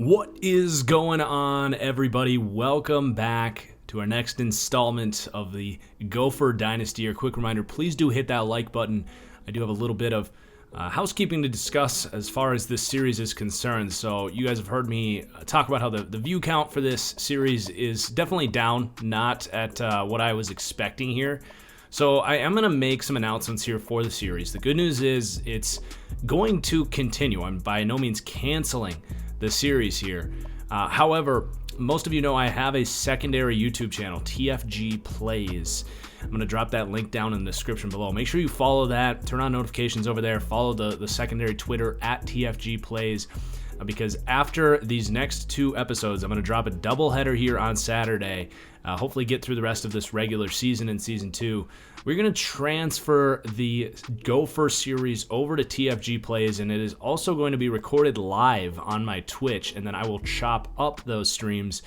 What is going on, everybody? Welcome back to our next installment of the Gopher Dynasty. A quick reminder, please do hit that like button. I do have a little bit of housekeeping to discuss as far as this series is concerned. So you guys have heard me talk about how the view count for this series is definitely down, not at what I was expecting here. So I am going to make some announcements here for the series. The good news is it's going to continue. I'm by no means canceling the series here. However, most of you know I have a secondary YouTube channel, TFG Plays. I'm going to drop that link down in the description below. Make sure you follow that, turn on notifications over there, follow the secondary Twitter at TFG Plays, because after these next two episodes, I'm going to drop a doubleheader here on Saturday. Hopefully get through the rest of this regular season in Season 2. We're going to transfer the Gopher series over to TFG Plays, and it is also going to be recorded live on my Twitch, and then I will chop up those streams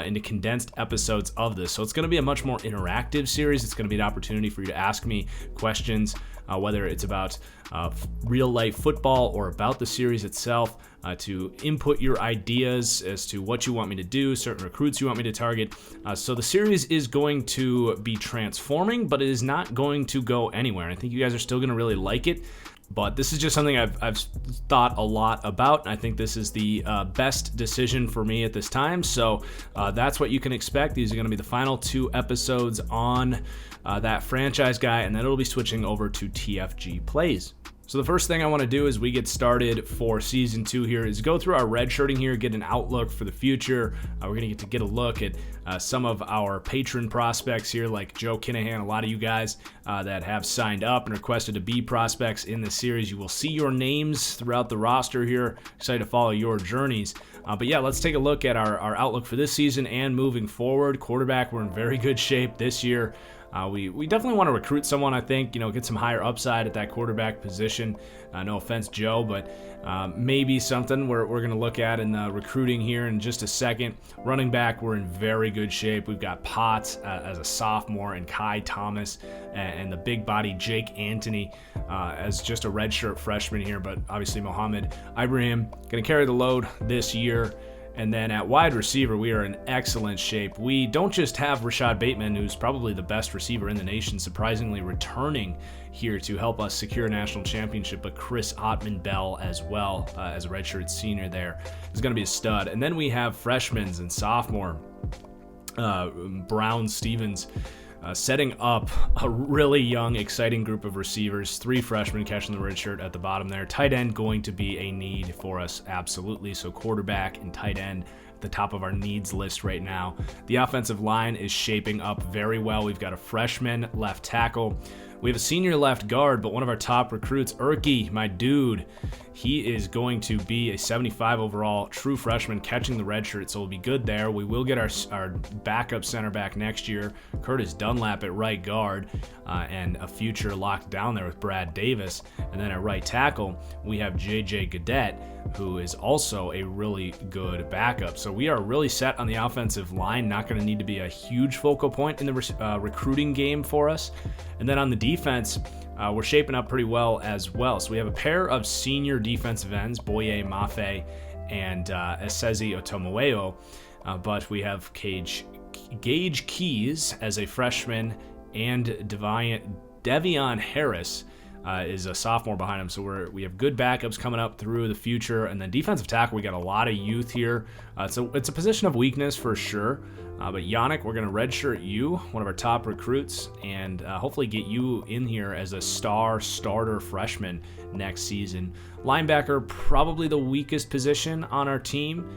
into condensed episodes of this. So it's going to be a much more interactive series. It's going to be an opportunity for you to ask me questions, whether it's about real-life football or about the series itself, to input your ideas as to what you want me to do, certain recruits you want me to target. So the series is going to be transforming, but it is not going to go anywhere. I think you guys are still going to really like it. But this is just something I've thought a lot about, and I think this is the best decision for me at this time. So that's what you can expect. These are going to be the final two episodes on that franchise guy, and then it'll be switching over to TFG Plays. So the first thing I want to do as we get started for Season 2 here is go through our redshirting here, get an outlook for the future. We're going to get a look at some of our patron prospects here, like Joe Kinahan, a lot of you guys that have signed up and requested to be prospects in the series. You will see your names throughout the roster here. Excited to follow your journeys. But yeah, let's take a look at our outlook for this season and moving forward. Quarterback, we're in very good shape this year. We definitely want to recruit someone, I think, get some higher upside at that quarterback position. No offense, Joe, but maybe something we're going to look at in the recruiting here in just a second. Running back, we're in very good shape. We've got Potts as a sophomore and Kai Thomas and the big body Jake Anthony as just a redshirt freshman here, but obviously Mohamed Ibrahim going to carry the load this year. And then at wide receiver, we are in excellent shape. We don't just have Rashad Bateman, who's probably the best receiver in the nation, surprisingly returning here to help us secure a national championship, but Chris Ottman-Bell as well, as a redshirt senior there, is going to be a stud. And then we have freshmen and sophomore Brown Stevens, setting up a really young, exciting group of receivers. 3 freshmen catching the red shirt at the bottom there. Tight end going to be a need for us, absolutely. So quarterback and tight end at the top of our needs list right now. The offensive line is shaping up very well. We've got a freshman left tackle. We have a senior left guard, but one of our top recruits, Erky, my dude, he is going to be a 75 overall true freshman catching the red shirt, so we'll be good there. We will get our backup center back next year, Curtis Dunlap at right guard, and a future locked down there with Brad Davis. And then at right tackle, we have JJ Gadet, who is also a really good backup. So we are really set on the offensive line, not going to need to be a huge focal point in the recruiting game for us. And then on the defense, we're shaping up pretty well as well. So we have a pair of senior defensive ends, Boye Mafe and Esezi Otomoeo, but we have Gage Keyz as a freshman, and Devion Harris is a sophomore behind him. So we have good backups coming up through the future. And then defensive tackle, we got a lot of youth here. So it's a position of weakness for sure. But Yannick, we're going to redshirt you, one of our top recruits, and hopefully get you in here as a starter freshman next season. Linebacker, probably the weakest position on our team.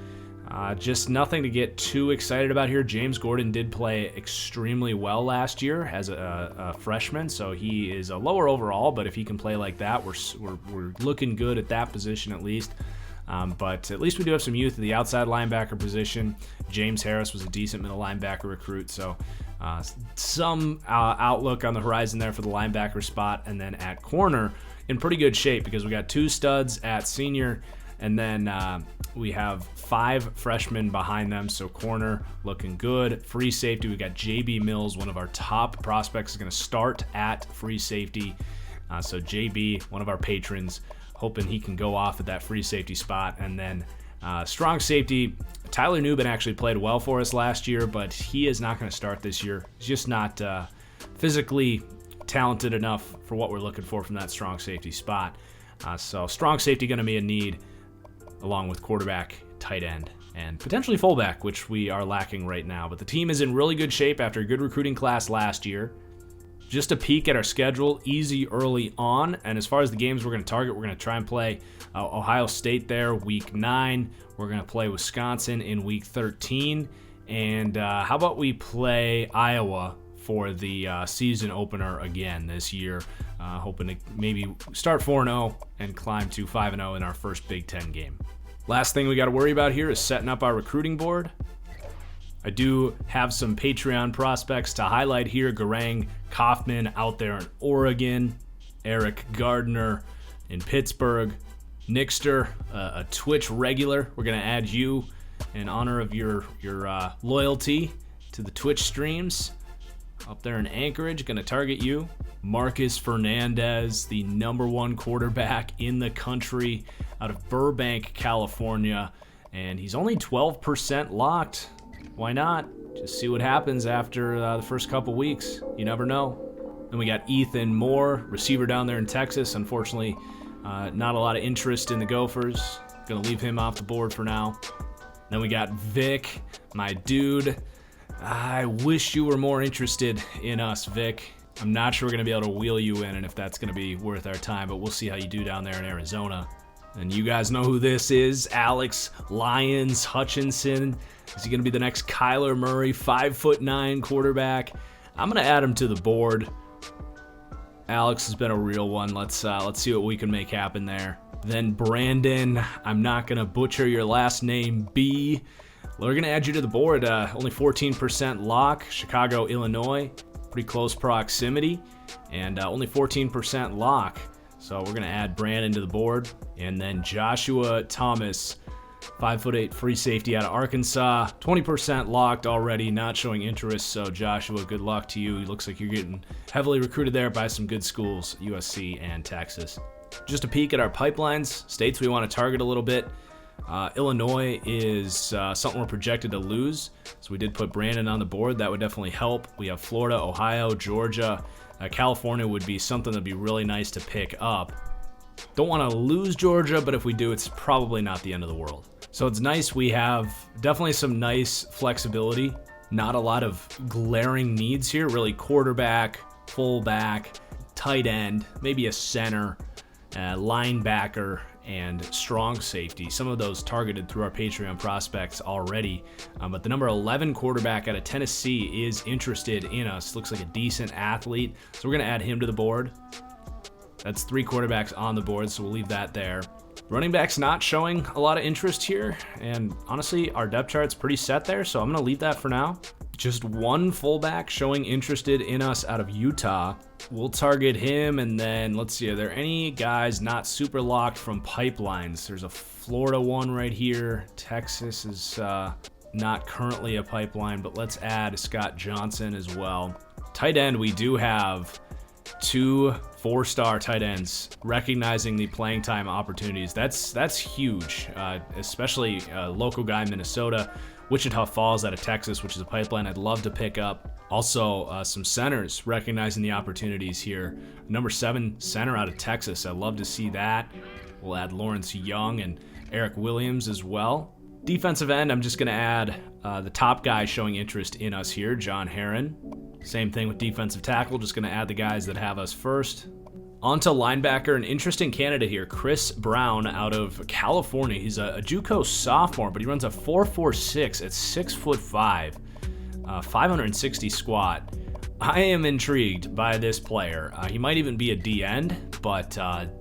Just nothing to get too excited about here. James Gordon did play extremely well last year as a freshman, so he is a lower overall, but if he can play like that, we're looking good at that position at least. But at least we do have some youth at the outside linebacker position. James Harris was a decent middle linebacker recruit, so some outlook on the horizon there for the linebacker spot. And then at corner, in pretty good shape because we got 2 studs at senior, and then we have 5 freshmen behind them, so corner looking good. Free safety, we got JB Mills, one of our top prospects, is going to start at free safety. So JB, one of our patrons, hoping he can go off at that free safety spot. And then Strong safety, Tyler Newbin actually played well for us last year, but he is not going to start this year. He's just not physically talented enough for what we're looking for from that strong safety spot. So strong safety going to be a need, along with quarterback, tight end, and potentially fullback, which we are lacking right now. But the team is in really good shape after a good recruiting class last year. Just a peek at our schedule, easy early on. And as far as the games we're going to target, we're going to try and play Ohio State there week 9. We're going to play Wisconsin in week 13. And how about we play Iowa for the season opener again this year, hoping to maybe start 4-0 and climb to 5-0 in our first Big Ten game. Last thing we got to worry about here is setting up our recruiting board. I do have some Patreon prospects to highlight here. Garang Kaufman out there in Oregon. Eric Gardner in Pittsburgh. Nixter, a Twitch regular. We're going to add you in honor of your loyalty to the Twitch streams. Up there in Anchorage, going to target you. Marcus Fernandez, the #1 quarterback in the country out of Burbank, California. And he's only 12% locked. Why not? Just see what happens after the first couple weeks. You never know. Then we got Ethan Moore, receiver down there in Texas. Unfortunately, not a lot of interest in the Gophers. Going to leave him off the board for now. Then we got Vic, my dude. I wish you were more interested in us, Vic. I'm not sure we're going to be able to wheel you in and if that's going to be worth our time, but we'll see how you do down there in Arizona. And you guys know who this is. Alex Lyons Hutchinson. Is he going to be the next Kyler Murray, 5'9" quarterback? I'm going to add him to the board. Alex has been a real one. Let's see what we can make happen there. Then Brandon, I'm not going to butcher your last name, B. We're going to add you to the board. Only 14% lock. Chicago, Illinois. Pretty close proximity. And only 14% lock. So we're going to add Brandon to the board. And then Joshua Thomas, 5'8" free safety out of Arkansas. 20% locked already, not showing interest. So Joshua, good luck to you. It looks like you're getting heavily recruited there by some good schools, USC and Texas. Just a peek at our pipelines, states we want to target a little bit. Illinois is something we're projected to lose. So we did put Brandon on the board. That would definitely help. We have Florida, Ohio, Georgia. California would be something that'd be really nice to pick up. Don't want to lose Georgia, but if we do, it's probably not the end of the world. So it's nice. We have definitely some nice flexibility. Not a lot of glaring needs here. Really quarterback, fullback, tight end, maybe a center, linebacker, and strong safety. Some of those targeted through our Patreon prospects already. But the number 11 quarterback out of Tennessee is interested in us. Looks like a decent athlete. So we're going to add him to the board. That's 3 quarterbacks on the board, so we'll leave that there. Running back's not showing a lot of interest here. And honestly, our depth chart's pretty set there, so I'm going to leave that for now. Just 1 fullback showing interested in us out of Utah. We'll target him, and then let's see, are there any guys not super locked from pipelines? There's a Florida one right here. Texas is not currently a pipeline, but let's add Scott Johnson as well. Tight end, we do have 2 4-star tight ends, recognizing the playing time opportunities. That's huge, especially a local guy in Minnesota. Wichita Falls out of Texas, which is a pipeline I'd love to pick up. Also, some centers, recognizing the opportunities here. Number 7 center out of Texas. I'd love to see that. We'll add Lawrence Young and Eric Williams as well. Defensive end, I'm just going to add the top guy showing interest in us here, John Herron. Same thing with defensive tackle, just going to add the guys that have us first. On to linebacker, an interesting candidate here, Chris Brown out of California. He's a JUCO sophomore, but he runs a 4.46 at 6'5", 560 squat. I am intrigued by this player. He might even be a D-end, but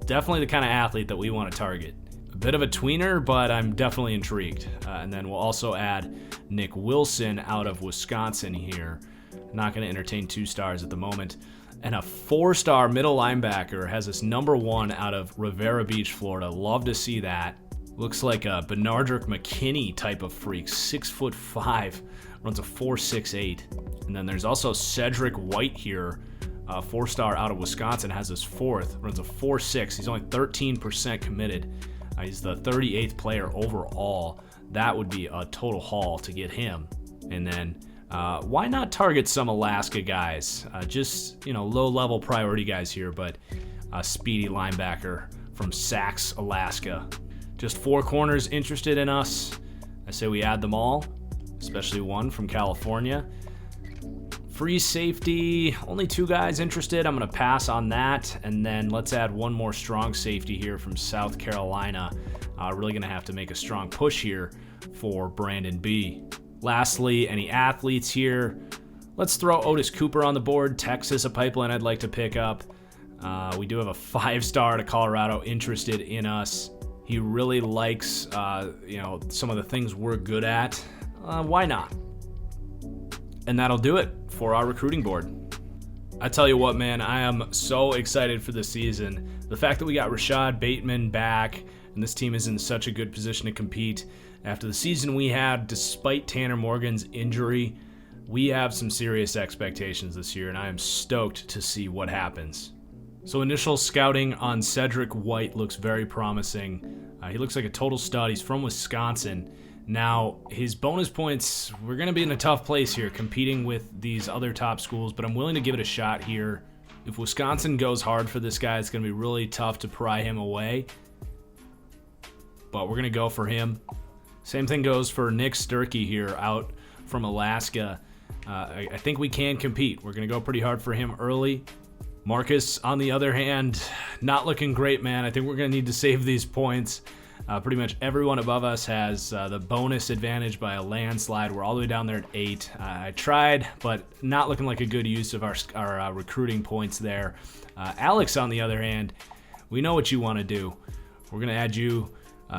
definitely the kind of athlete that we want to target. A bit of a tweener, but I'm definitely intrigued. And then we'll also add Nick Wilson out of Wisconsin here. Not going to entertain 2 stars at the moment. And a 4-star middle linebacker has this number 1 out of Rivera Beach, Florida. Love to see that. Looks like a Benardrick McKinney type of freak, 6'5", runs a 4.68. And then there's also Cedric White here, 4-star out of Wisconsin, has his 4th, runs a 4.6. He's only 13% committed. He's the 38th player overall. That would be a total haul to get him. And then why not target some Alaska guys? Just, low-level priority guys here, but a speedy linebacker from Sais, Alaska. Just 4 corners interested in us. I say we add them all, especially one from California. Free safety, only 2 guys interested. I'm going to pass on that. And then let's add one more strong safety here from South Carolina. Really going to have to make a strong push here for Brandon B. Lastly, any athletes here? Let's throw Otis Cooper on the board. Texas, a pipeline I'd like to pick up. We do have a 5-star to Colorado interested in us. He really likes, some of the things we're good at. Why not? And that'll do it for our recruiting board. I tell you what, man, I am so excited for the season. The fact that we got Rashad Bateman back, and this team is in such a good position to compete. After the season we had, despite Tanner Morgan's injury, we have some serious expectations this year, and I am stoked to see what happens. So initial scouting on Cedric White looks very promising. He looks like a total stud. He's from Wisconsin. Now, his bonus points, we're going to be in a tough place here competing with these other top schools, but I'm willing to give it a shot here. If Wisconsin goes hard for this guy, it's going to be really tough to pry him away. But we're going to go for him. Same thing goes for Nick Sturkey here out from Alaska. I think we can compete. We're going to go pretty hard for him early. Marcus, on the other hand, not looking great, man. I think we're going to need to save these points. Pretty much everyone above us has the bonus advantage by a landslide. We're all the way down there at 8. I tried, but not looking like a good use of our recruiting points there. Alex, on the other hand, we know what you want to do. We're going to add you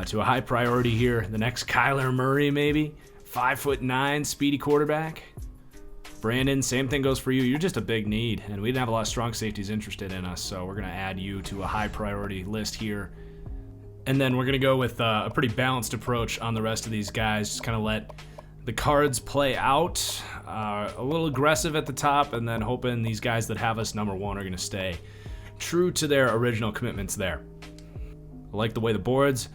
to a high priority here. The next Kyler Murray, maybe. 5'9", speedy quarterback. Brandon, same thing goes for you. You're just a big need, and we didn't have a lot of strong safeties interested in us, so we're going to add you to a high priority list here. And then we're going to go with a pretty balanced approach on the rest of these guys. Just kind of let the cards play out. A little aggressive at the top, and then hoping these guys that have us number 1 are going to stay true to their original commitments there. I like the way the board's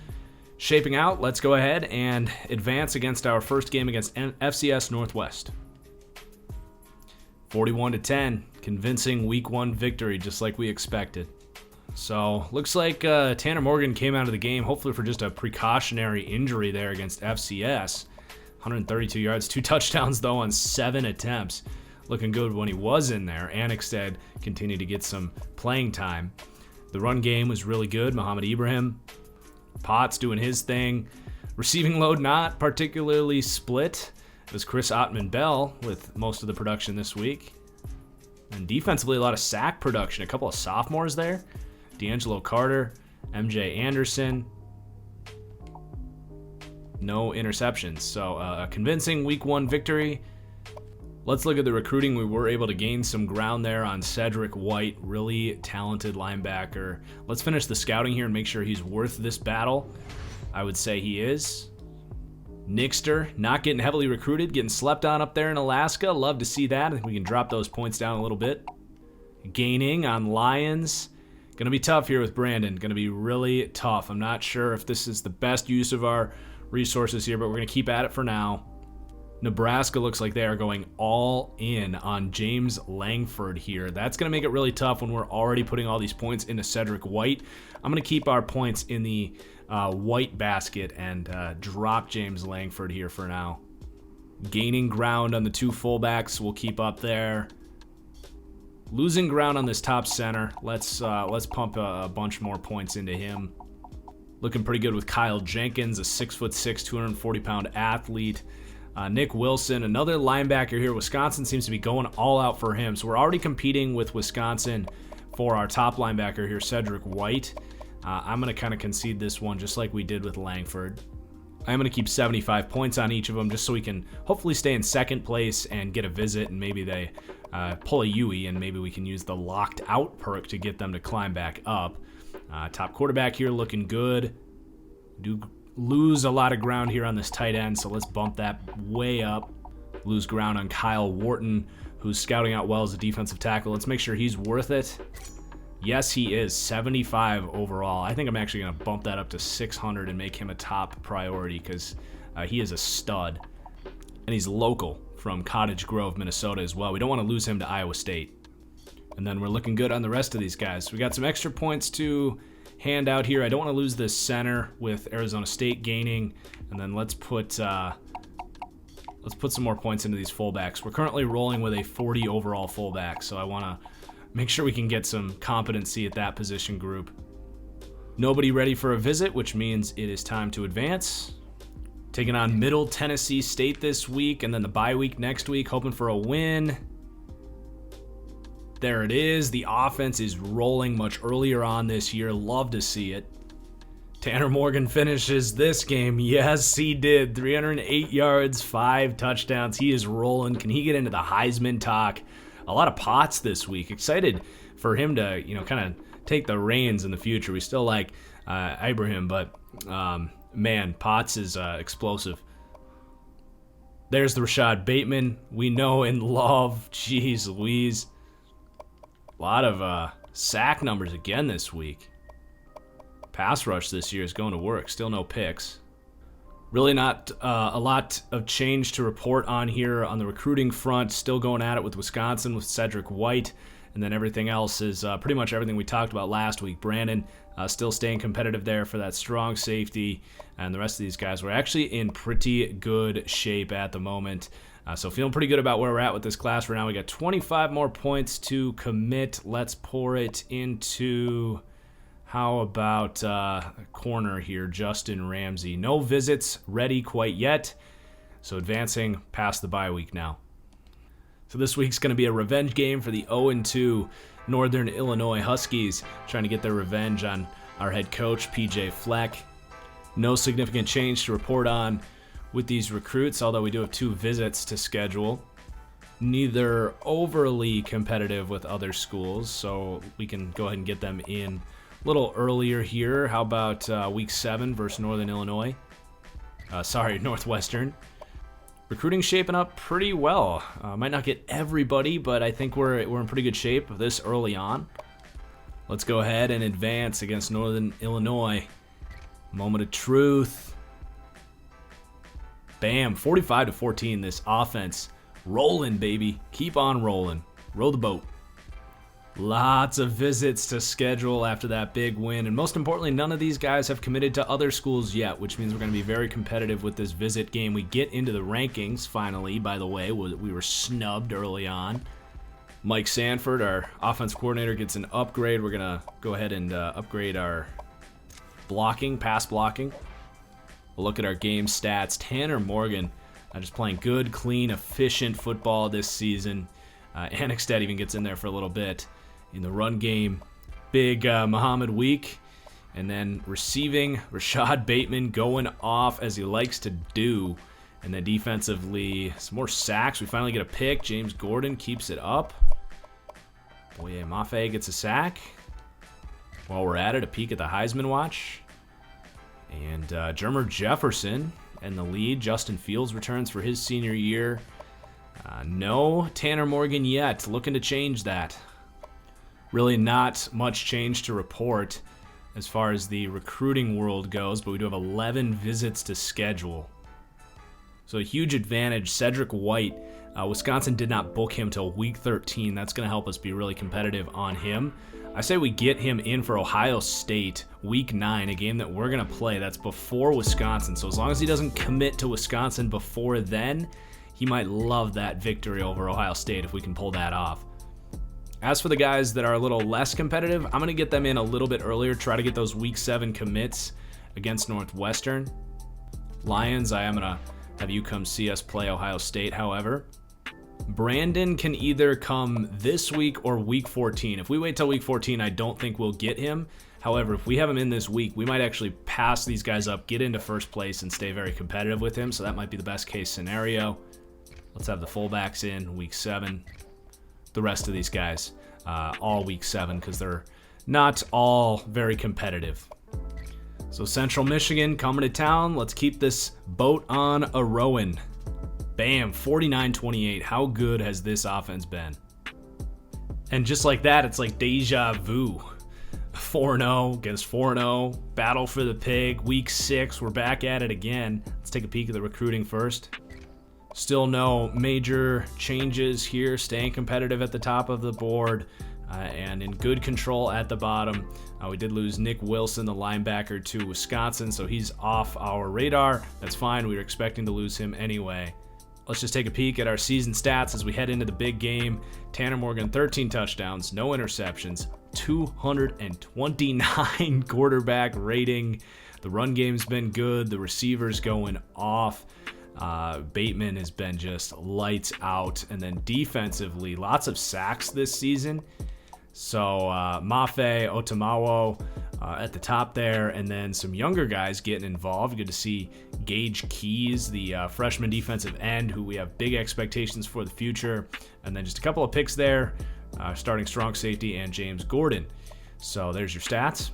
shaping out. Let's go ahead and advance against our first game against FCS Northwest. 41-10, convincing week 1 victory, just like we expected. So, looks like Tanner Morgan came out of the game, hopefully for just a precautionary injury there against FCS. 132 yards, 2 touchdowns though on 7 attempts. Looking good when he was in there. Annexstad continued to get some playing time. The run game was really good. Muhammad Ibrahim, Potts doing his thing. Receiving load not particularly split. It was Chris Ottman-Bell with most of the production this week. And defensively, a lot of sack production. A couple of sophomores there. D'Angelo Carter, MJ Anderson. No interceptions. So a convincing week 1 victory. Let's look at the recruiting. We were able to gain some ground there on Cedric White. Really talented linebacker. Let's finish the scouting here and make sure he's worth this battle. I would say he is. Nixter, not getting heavily recruited, getting slept on up there in Alaska. Love to see that. I think we can drop those points down a little bit. Gaining on Lyons. Going to be tough here with Brandon. Going to be really tough. I'm not sure if this is the best use of our resources here, but we're going to keep at it for now. Nebraska looks like they are going all in on James Langford here. That's going to make it really tough when we're already putting all these points into Cedric White. I'm going to keep our points in the white basket and drop James Langford here for now. Gaining ground on the 2 fullbacks. We'll keep up there. Losing ground on this top center. Let's pump a bunch more points into him. Looking pretty good with Kyle Jenkins, a 6'6", 240-pound athlete. Nick Wilson, another linebacker here. Wisconsin seems to be going all out for him. So we're already competing with Wisconsin for our top linebacker here, Cedric White. I'm going to kind of concede this one just like we did with Langford. I'm going to keep 75 points on each of them just so we can hopefully stay in second place and get a visit, and maybe they pull a Yui, and maybe we can use the locked out perk to get them to climb back up. Top quarterback here looking good. Do lose a lot of ground here on this tight end, so let's bump that way up. Lose ground on Kyle Wharton, who's scouting out well as a defensive tackle. Let's make sure he's worth it. Yes, he is 75 overall. I think I'm actually going to bump that up to 600 and make him a top priority because he is a stud. And he's local from Cottage Grove, Minnesota as well. We don't want to lose him to Iowa State. And then we're looking good on the rest of these guys. We got some extra points to hand out here. I don't want to lose this center with Arizona State gaining. And then let's put some more points into these fullbacks. We're currently rolling with a 40 overall fullback, so I want to make sure we can get some competency at that position group. Nobody ready for a visit, which means it is time to advance. Taking on Middle Tennessee State this week, and then the bye week next week, hoping for a win. There it is. The offense is rolling much earlier on this year. Love to see it. Tanner Morgan finishes this game. Yes, he did. 308 yards, 5 touchdowns. He is rolling. Can he get into the Heisman talk? A lot of Potts this week. Excited for him to, kind of take the reins in the future. We still like Ibrahim, but man, Potts is explosive. There's the Rashad Bateman we know and love. Jeez Louise. A lot of sack numbers again this week. Pass rush this year is going to work. Still no picks. Really not a lot of change to report on here on the recruiting front. Still going at it with Wisconsin with Cedric White. And then everything else is pretty much everything we talked about last week. Brandon still staying competitive there for that strong safety. And the rest of these guys were actually in pretty good shape at the moment. So feeling pretty good about where we're at with this class right now. We got 25 more points to commit. Let's pour it into, how about corner here, Justin Ramsey. No visits ready quite yet. So advancing past the bye week now. So this week's going to be a revenge game for the 0-2 Northern Illinois Huskies, trying to get their revenge on our head coach, PJ Fleck. No significant change to report on with these recruits, although we do have 2 visits to schedule. Neither overly competitive with other schools, so we can go ahead and get them in a little earlier here. How about week 7 versus Northern Illinois? Northwestern. Recruiting shaping up pretty well. Might not get everybody, but I think we're in pretty good shape this early on. Let's go ahead and advance against Northern Illinois. Moment of truth. Bam, 45-14, this offense. Rolling, baby. Keep on rolling. Row the boat. Lots of visits to schedule after that big win. And most importantly, none of these guys have committed to other schools yet, which means we're going to be very competitive with this visit game. We get into the rankings, finally, by the way. We were snubbed early on. Mike Sanford, our offense coordinator, gets an upgrade. We're going to go ahead and upgrade our blocking, pass blocking. We'll look at our game stats. Tanner Morgan just playing good, clean, efficient football this season. Annexstad even gets in there for a little bit. In the run game, big Muhammad week. And then receiving, Rashad Bateman going off as he likes to do. And then defensively, some more sacks. We finally get a pick. James Gordon keeps it up. Boye Mafe gets a sack. While we're at it, a peek at the Heisman watch. And Jermer Jefferson in the lead. Justin Fields returns for his senior year. No Tanner Morgan yet. Looking to change that. Really not much change to report as far as the recruiting world goes, but we do have 11 visits to schedule. So a huge advantage. Cedric White, Wisconsin did not book him till week 13. That's going to help us be really competitive on him. I say we get him in for Ohio State week 9, a game that we're going to play. That's before Wisconsin. So as long as he doesn't commit to Wisconsin before then, he might love that victory over Ohio State if we can pull that off. As for the guys that are a little less competitive, I'm going to get them in a little bit earlier, try to get those week 7 commits against Northwestern. Lyons, I am going to have you come see us play Ohio State, however. Brandon can either come this week or week 14. If we wait till week 14, I don't think we'll get him. However, if we have him in this week, we might actually pass these guys up, get into first place, and stay very competitive with him. So that might be the best case scenario. Let's have the fullbacks in week 7. The rest of these guys all week 7 because they're not all very competitive. So Central Michigan coming to town. Let's keep this boat on a rowing. Bam, 49-28. How good has this offense been? And just like that, it's like deja vu. 4-0 against 4-0. Battle for the Pig. Week 6. We're back at it again. Let's take a peek at the recruiting first. Still no major changes here. Staying competitive at the top of the board and in good control at the bottom. We did lose Nick Wilson, the linebacker, to Wisconsin, so he's off our radar. That's fine. We were expecting to lose him anyway. Let's just take a peek at our season stats as we head into the big game. Tanner Morgan, 13 touchdowns, no interceptions, 229 quarterback rating. The run game's been good. The receivers going off. Bateman has been just lights out. And then defensively, lots of sacks this season. So Mafe, Otamawo at the top there, and then some younger guys getting involved. Good to see Gage Keyz, the freshman defensive end, who we have big expectations for the future. And then just a couple of picks there, starting strong safety and James Gordon. So there's your stats.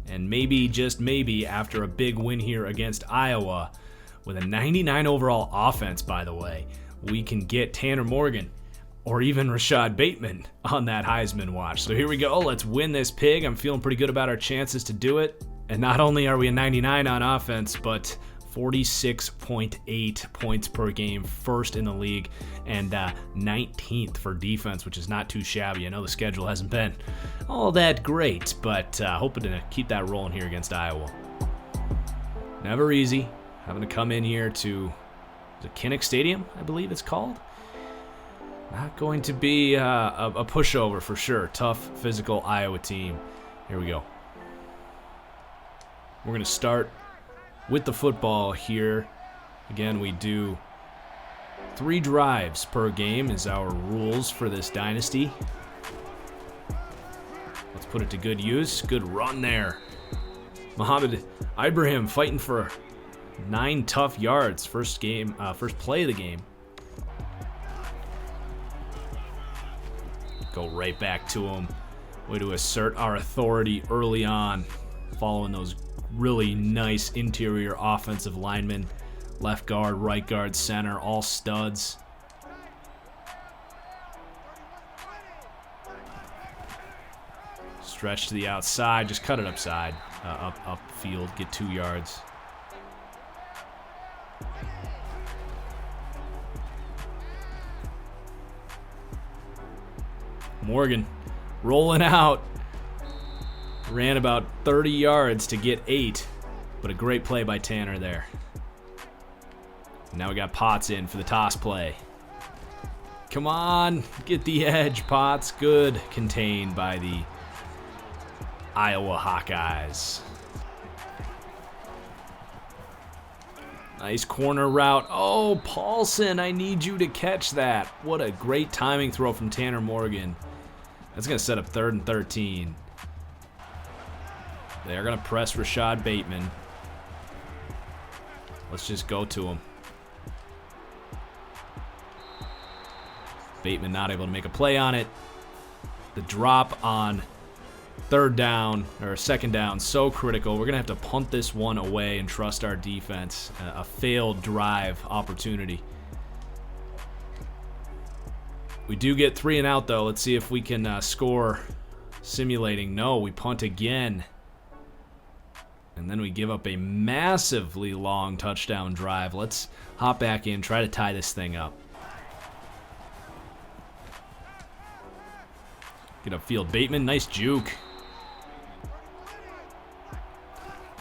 And maybe, just maybe, after a big win here against Iowa, with a 99 overall offense, by the way, we can get Tanner Morgan or even Rashad Bateman on that Heisman watch. So here we go. Let's win this pig. I'm feeling pretty good about our chances to do it. And not only are we a 99 on offense, but 46.8 points per game, first in the league, and 19th for defense, which is not too shabby. I know the schedule hasn't been all that great, but hoping to keep that rolling here against Iowa. Never easy. Having to come in here to the Kinnick Stadium, I believe it's called. Not going to be a pushover for sure. Tough, physical Iowa team. Here we go. We're going to start with the football here. Again, we do 3 drives per game is our rules for this dynasty. Let's put it to good use. Good run there. Mohamed Ibrahim fighting for 9 tough yards. First play of the game. Go right back to him. Way to assert our authority early on, following those really nice interior offensive linemen. Left guard, right guard, center, all studs. Stretch to the outside, just cut it upside, upfield, get 2 yards. Morgan rolling out. Ran about 30 yards to get 8, but a great play by Tanner there. Now we got Potts in for the toss play. Come on, get the edge, Potts. Good, contained by the Iowa Hawkeyes. Nice corner route. Oh, Paulson, I need you to catch that. What a great timing throw from Tanner Morgan. That's going to set up 3rd and 13. They're going to press Rashad Bateman. Let's just go to him. Bateman not able to make a play on it. The drop on 3rd down, or 2nd down, so critical. We're going to have to punt this one away and trust our defense. A failed drive opportunity. We do get 3 and out, though. Let's see if we can score simulating. No, we punt again. And then we give up a massively long touchdown drive. Let's hop back in, try to tie this thing up. Get upfield. Bateman, nice juke.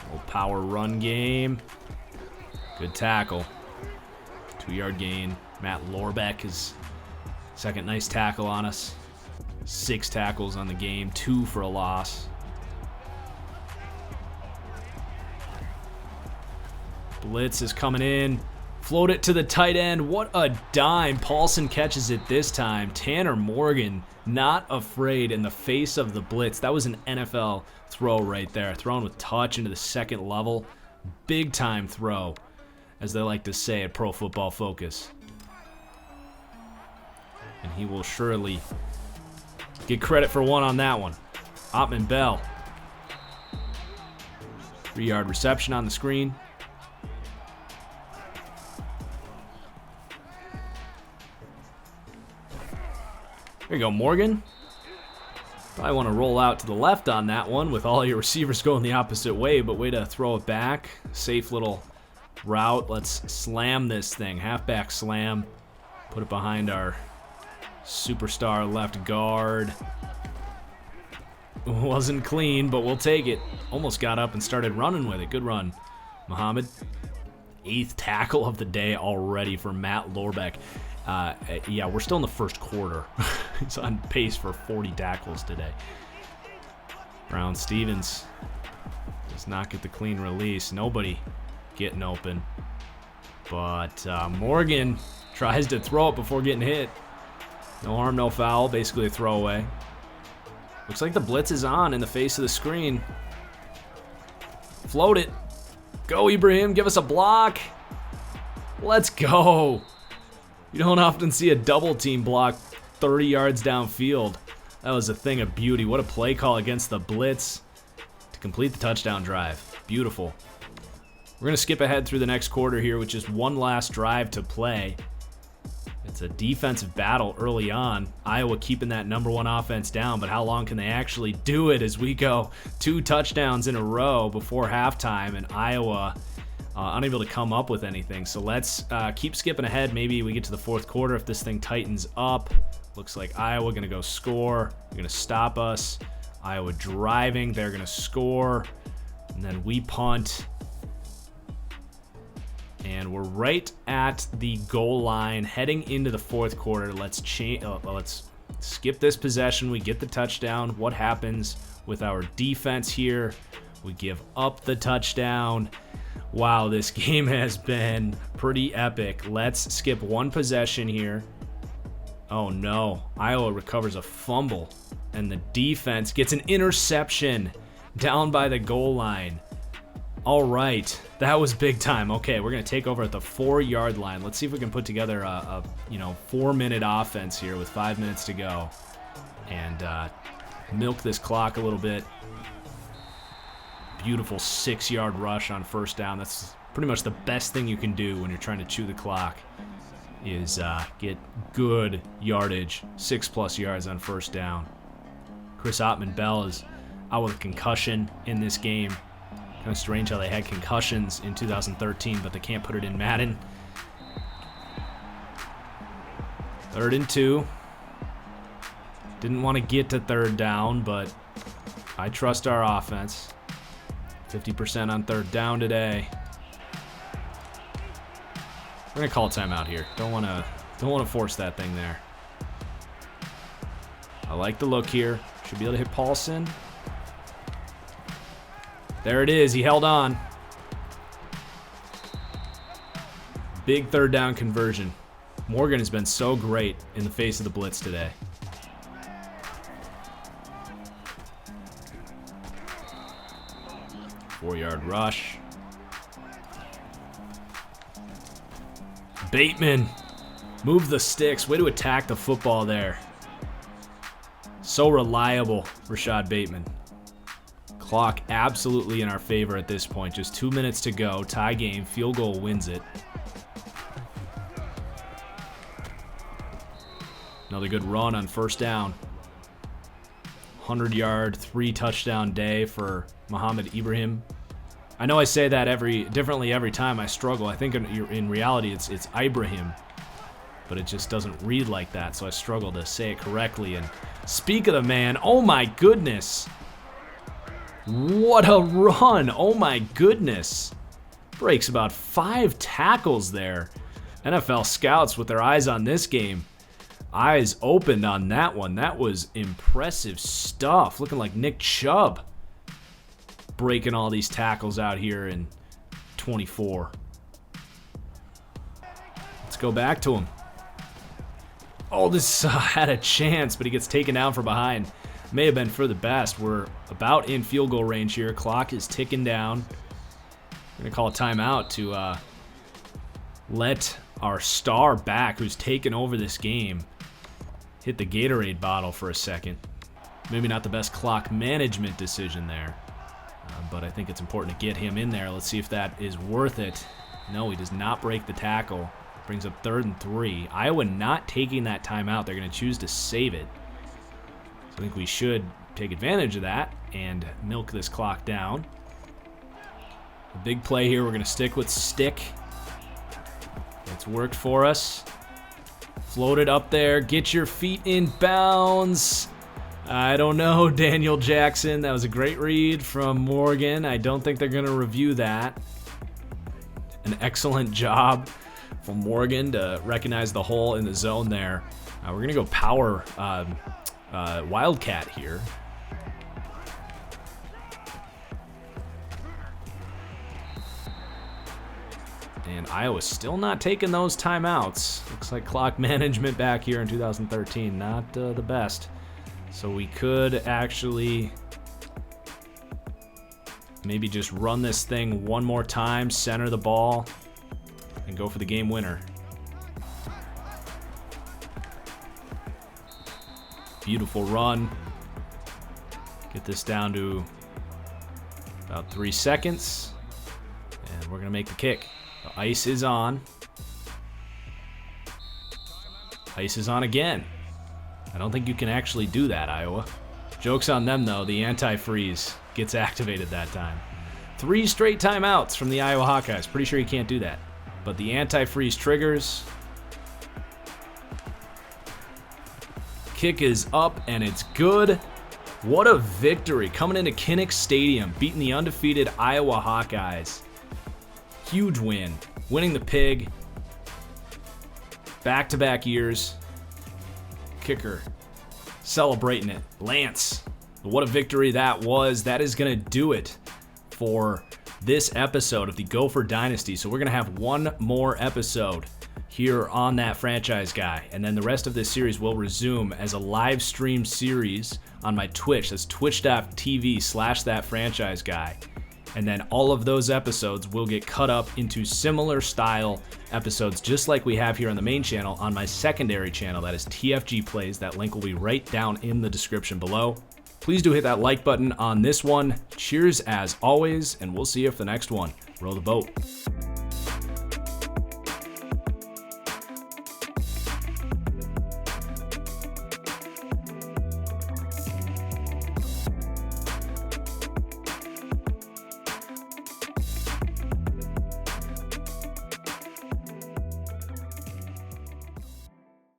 Little power run game. Good tackle. 2-yard gain. Matt Lorbeck is second nice tackle on us. 6 tackles on the game, 2 for a loss. Blitz is coming in. Float it to the tight end. What a dime. Paulson catches it this time. Tanner Morgan not afraid in the face of the blitz. That was an NFL throw right there. Thrown with touch into the 2nd level. Big time throw, as they like to say at Pro Football Focus. And he will surely get credit for one on that one. Ottman Bell. 3-yard reception on the screen. There you go, Morgan. Probably want to roll out to the left on that one with all your receivers going the opposite way, but way to throw it back. Safe little route. Let's slam this thing. Halfback slam. Put it behind our superstar left guard. Wasn't clean, but we'll take it. Almost got up and started running with it. Good run, Muhammad. 8th tackle of the day already for Matt Lorbeck. Yeah, we're still in the first quarter. He's on pace for 40 tackles today. Brown Stevens does not get the clean release. Nobody getting open. But Morgan tries to throw it before getting hit. No harm, no foul. Basically a throwaway. Looks like the blitz is on in the face of the screen. Float it. Go, Ibrahim. Give us a block. Let's go. You don't often see a double team block 30 yards downfield. That was a thing of beauty. What a play call against the blitz to complete the touchdown drive. Beautiful. We're going to skip ahead through the next quarter here with just one last drive to play. It's a defensive battle early on. Iowa keeping that #1 offense down, but how long can they actually do it as we go 2 touchdowns in a row before halftime, and Iowa unable to come up with anything. So let's keep skipping ahead. Maybe we get to the fourth quarter if this thing tightens up. Looks like Iowa going to go score. They're going to stop us. Iowa driving. They're going to score. And then we punt. And we're right at the goal line, heading into the fourth quarter. Let's skip this possession. We get the touchdown. What happens with our defense here? We give up the touchdown. Wow, this game has been pretty epic. Let's skip one possession here. Oh no, Iowa recovers a fumble, and the defense gets an interception down by the goal line. All right, that was big time. Okay, we're going to take over at the 4-yard line. Let's see if we can put together a 4-minute offense here with 5 minutes to go and milk this clock a little bit. Beautiful 6-yard rush on first down. That's pretty much the best thing you can do when you're trying to chew the clock is get good yardage, 6+ yards on first down. Chris Ottman-Bell is out with a concussion in this game. Kind of strange how they had concussions in 2013, but they can't put it in Madden. 3rd and 2. Didn't want to get to 3rd down, but I trust our offense. 50% on 3rd down today. We're gonna call a timeout here. Don't want to force that thing there. I like the look here. Should be able to hit Paulson. There it is. He held on. Big 3rd down conversion. Morgan has been so great in the face of the blitz today. Four-yard rush. Bateman. Move the sticks. Way to attack the football there. So reliable, Rashad Bateman. Clock absolutely in our favor at this point. Just 2 minutes to go. Tie game. Field goal wins it. Another good run on first down. 100-yard, 3-touchdown day for Muhammad Ibrahim. I know I say that differently every time. I struggle. I think in reality it's Ibrahim, but it just doesn't read like that, so I struggle to say it correctly. And speak of the man, oh my goodness. What a run. Oh my goodness. Breaks about 5 tackles there. NFL scouts with their eyes on this game. Eyes opened on that one. That was impressive stuff. Looking like Nick Chubb breaking all these tackles out here in 24. Let's go back to him. Oh, this had a chance, but he gets taken down from behind. May have been for the best. We're about in field goal range here. Clock is ticking down. We're going to call a timeout to let our star back, who's taken over this game, hit the Gatorade bottle for a second. Maybe not the best clock management decision there, but I think it's important to get him in there. Let's see if that is worth it. No, he does not break the tackle. Brings up 3rd and 3. Iowa not taking that timeout. They're going to choose to save it. I think we should take advantage of that and milk this clock down. A big play here. We're going to stick with stick. It's worked for us. Float it up there. Get your feet in bounds. I don't know, Daniel Jackson. That was a great read from Morgan. I don't think they're going to review that. An excellent job from Morgan to recognize the hole in the zone there. We're going to go power Wildcat here. And Iowa's still not taking those timeouts. Looks like clock management back here in 2013, not the best. So we could actually maybe just run this thing one more time, center the ball, and go for the game winner. Beautiful run. Get this down to about 3 seconds. And we're going to make the kick. The ice is on. Ice is on again. I don't think you can actually do that, Iowa. Joke's on them, though. The anti-freeze gets activated that time. 3 straight timeouts from the Iowa Hawkeyes. Pretty sure you can't do that. But the anti-freeze triggers. Kick is up, and it's good. What a victory. Coming into Kinnick Stadium, beating the undefeated Iowa Hawkeyes. Huge win. Winning the Pig. Back-to-back years. Kicker celebrating it. Lance. What a victory that was. That is going to do it for this episode of the Gopher Dynasty. So we're going to have one more episode here on That Franchise Guy, and then the rest of this series will resume as a live stream series on my Twitch. That's twitch.tv/That Franchise Guy. And then all of those episodes will get cut up into similar style episodes, just like we have here on the main channel on my secondary channel. That is TFG Plays. That link will be right down in the description below. Please do hit that like button on this one. Cheers as always, and we'll see you for the next one. Row the boat.